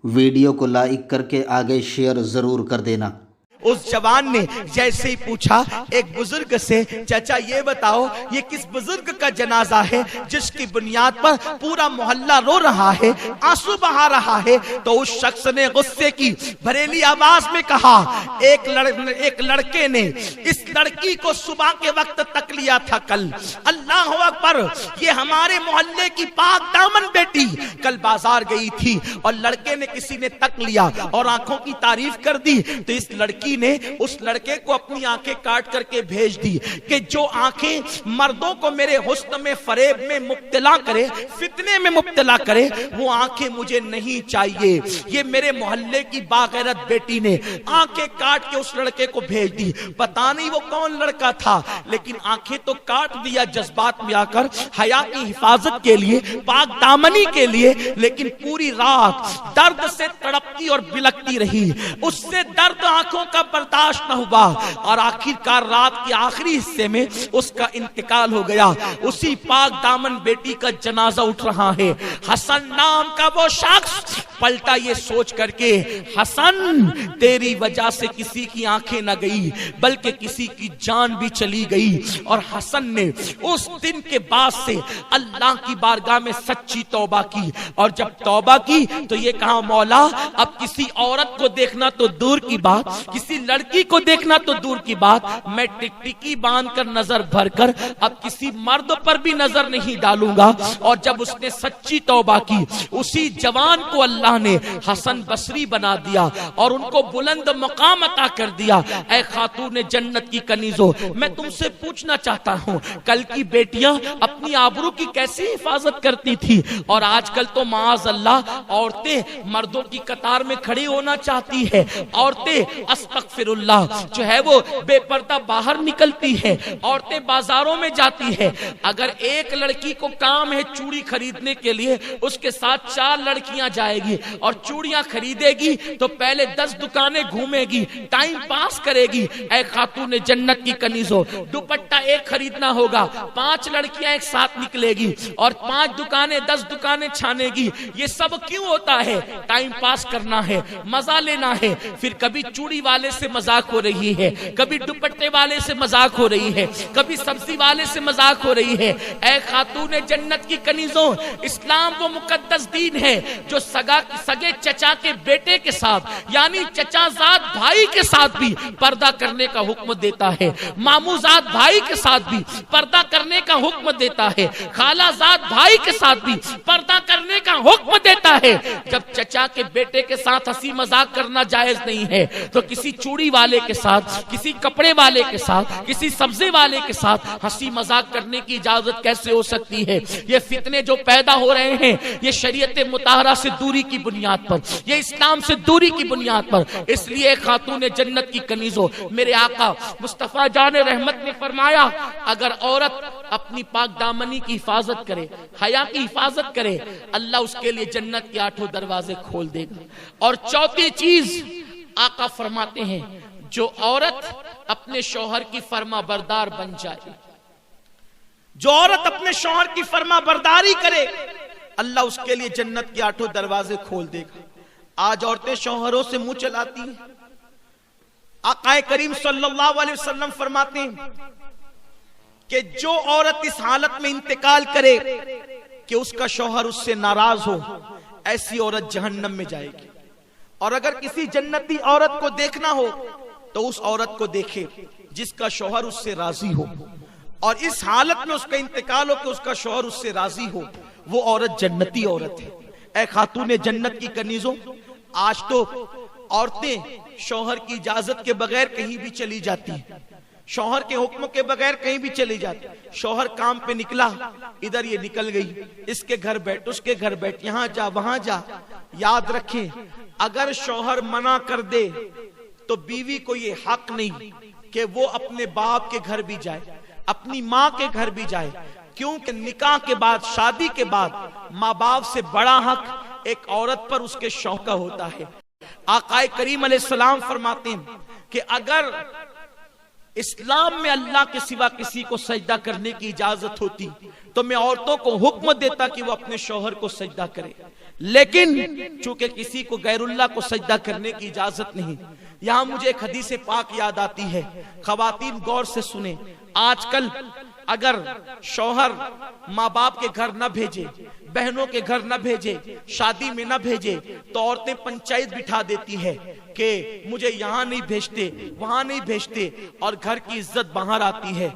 Video کو like کر کے آگے شیئر ضرور کر دینا۔ اس جوان نے جیسے ہی پوچھا ایک بزرگ سے، چچا یہ بتاؤ یہ کس بزرگ کا جنازہ ہے جس کی بنیاد پر پورا محلہ رو رہا ہے، آنسو بہا رہا ہے؟ تو اس شخص نے غصے کی بھریلی آواز میں کہا، ایک لڑکے نے اس لڑکی کو صبح کے وقت تک لیا تھا کل۔ اللہ اکبر، یہ ہمارے محلے کی پاک دامن بیٹی کل بازار گئی تھی اور لڑکے نے کسی نے تک لیا اور آنکھوں کی تعریف کر دی، تو اس لڑکی نے اس لڑکے کو اپنی آنکھیں کاٹ کر کے بھیج دی کہ جو آنکھیں مردوں کو میرے حسن میں فریب میں مبتلا کرے، فتنے میں مبتلا کرے، وہ آنکھیں مجھے نہیں چاہیے۔ یہ میرے محلے کی باغیرت بیٹی نے آنکھیں کاٹ کے اس لڑکے کو بھیج دی۔ پتہ نہیں وہ کون لڑکا تھا، لیکن آنکھیں تو کاٹ دیا جذبات میں آ کر، حیا کی حفاظت کے لیے، پاک دامنی کے لیے، لیکن پوری رات درد سے تڑپتی اور بلکتی رہی۔ اس سے درد آنکھوں کا برداشت نہ ہوا اور آخرکار رات کے آخری حصے میں اس کا انتقال ہو گیا۔ اسی پاک دامن بیٹی کا جنازہ اٹھ رہا ہے۔ حسن نام کا وہ شخص پلٹا یہ سوچ کر کے، حسن تیری وجہ سے کسی کی آنکھیں نہ گئی بلکہ کسی کی جان بھی چلی گئی۔ اور حسن نے اس دن کے بعد سے اللہ کی بارگاہ میں سچی توبہ کی، اور جب توبہ کی تو یہ کہا، مولا اب کسی عورت کو دیکھنا تو دور کی بات، کسی لڑکی کو دیکھنا تو دور کی بات، میں ٹکٹکی باندھ کر نظر بھر کر اب کسی مرد پر بھی نظر نہیں ڈالوں گا۔ اور جب اس نے سچی توبہ کی، اسی جوان کو اللہ نے حسن بصری بنا دیا اور ان کو بلند مقام عطا کر دیا۔ اے خاتون جنت کی کنیزوں، میں تم سے پوچھنا چاہتا ہوں، کل کی بیٹیاں اپنی آبرو کی کیسی حفاظت کرتی تھی، اور آج کل تو معاذ اللہ عورتیں مردوں کی قطار میں کھڑی ہونا چاہتی ہے، عورتیں استغفر اللہ جو ہے وہ بے پردہ باہر نکلتی ہے، عورتیں بازاروں میں جاتی ہے۔ اگر ایک لڑکی کو کام ہے چوڑی خریدنے کے لیے، اس کے ساتھ 4 لڑکیاں جائے گی اور چوڑیاں خریدے گی تو پہلے 10 دکانیں گھومے گی، ٹائم پاس کرے گی۔ اے خاتون جنت کی کنیزوں، دوپٹہ ایک خریدنا ہوگا، 5 لڑکیاں ایک ساتھ نکلے گی اور 5 دکانیں 10 دکانیں چھانے گی۔ یہ سب کیوں ہوتا ہے؟ ٹائم پاس کرنا ہے، مزہ لینا ہے۔ پھر کبھی چوڑی والے سے مذاق ہو رہی ہے، کبھی دوپٹے والے سے مذاق ہو رہی ہے، کبھی سبزی والے سے مذاق ہو رہی ہے۔ اے خاتون جنت کی کنیزوں، اسلام وہ مقدس دین ہے جو سگے چچا کے بیٹے کے ساتھ، یعنی چچا زاد بھائی کے ساتھ بھی پردہ کرنے کا حکم دیتا ہے، ماموں زاد بھائی کے ساتھ بھی پردہ کرنے کا حکم دیتا ہے، خالہ زاد بھائی کے ساتھ بھی پردہ کرنے کا حکم دیتا ہے۔ جب چچا کے بیٹے کے ساتھ ہنسی مذاق کرنا جائز نہیں ہے تو کسی چوڑی والے کے ساتھ، کسی کپڑے والے کے ساتھ، کسی سبزی والے کے ساتھ ہنسی مذاق کرنے کی اجازت کیسے ہو سکتی ہے؟ یہ فتنے جو پیدا ہو رہے ہیں، یہ شریعت مطہرہ سے دوری کی بنیاد پر، یہ اسلام سے دوری کی بنیاد پر۔ اس لیے خاتون جنت کی کنیزوں، میرے آقا مصطفیٰ جان رحمت نے فرمایا، اگر عورت اپنی پاک دامنی کی حفاظت کرے، حیا کی حفاظت کرے، اللہ اس کے لیے جنت کے 8 دروازے کھول دے گا۔ اور چوتھی چیز آقا فرماتے ہیں، جو عورت اپنے شوہر کی فرما بردار بن جائے، جو عورت اپنے شوہر کی فرما برداری کرے، اللہ اس کے لیے جنت کے 8 دروازے کھول دے گا۔ آج عورتیں شوہروں سے منہ چلاتی ہیں۔ آقا کریم صلی اللہ علیہ وسلم فرماتے ہیں کہ جو عورت اس حالت میں انتقال کرے کہ اس کا شوہر اس سے ناراض ہو، ایسی عورت جہنم میں جائے گی۔ اور اگر کسی جنتی عورت کو دیکھنا ہو تو اس عورت کو دیکھے جس کا شوہر اس سے راضی ہو، اور اس حالت میں اس کا انتقال ہو کہ اس کا شوہر اس سے راضی ہو، وہ عورت جنتی عورت ہے۔ اے خاتون جنت کی کنیزوں، آج تو عورتیں شوہر کی اجازت کے بغیر کہیں بھی چلی جاتی ہیں، شوہر کے حکم کے بغیر کہیں بھی چلی جاتی۔ شوہر کام پہ نکلا، ادھر یہ نکل گئی، اس کے گھر بیٹھ، اس کے گھر بیٹھ، یہاں جا وہاں جا۔ یاد رکھیں، اگر شوہر منع کر دے تو بیوی کو یہ حق نہیں کہ وہ اپنے باپ کے گھر بھی جائے، اپنی ماں کے گھر بھی جائے، کیونکہ نکاح کے بعد، شادی کے بعد ماں باپ سے بڑا حق ایک عورت پر اس کے شوہر کا ہوتا ہے۔ آقا کریم علیہ السلام فرماتے ہیں کہ اگر اسلام میں اللہ کے سوا کسی کو سجدہ کرنے کی اجازت ہوتی تو میں عورتوں کو حکم دیتا کہ وہ اپنے شوہر کو سجدہ کرے، لیکن چونکہ کسی کو غیر اللہ کو سجدہ کرنے کی اجازت نہیں. یہاں مجھے ایک حدیث پاک یاد آتی ہے. خواتین غور سے سنیں. آج کل اگر شوہر ماں باپ کے گھر نہ بھیجے, بہنوں کے گھر نہ بھیجے, شادی میں نہ بھیجے, تو عورتیں پنچایت بٹھا دیتی ہے کہ مجھے یہاں نہیں بھیجتے, وہاں نہیں بھیجتے, اور گھر کی عزت باہر آتی ہے.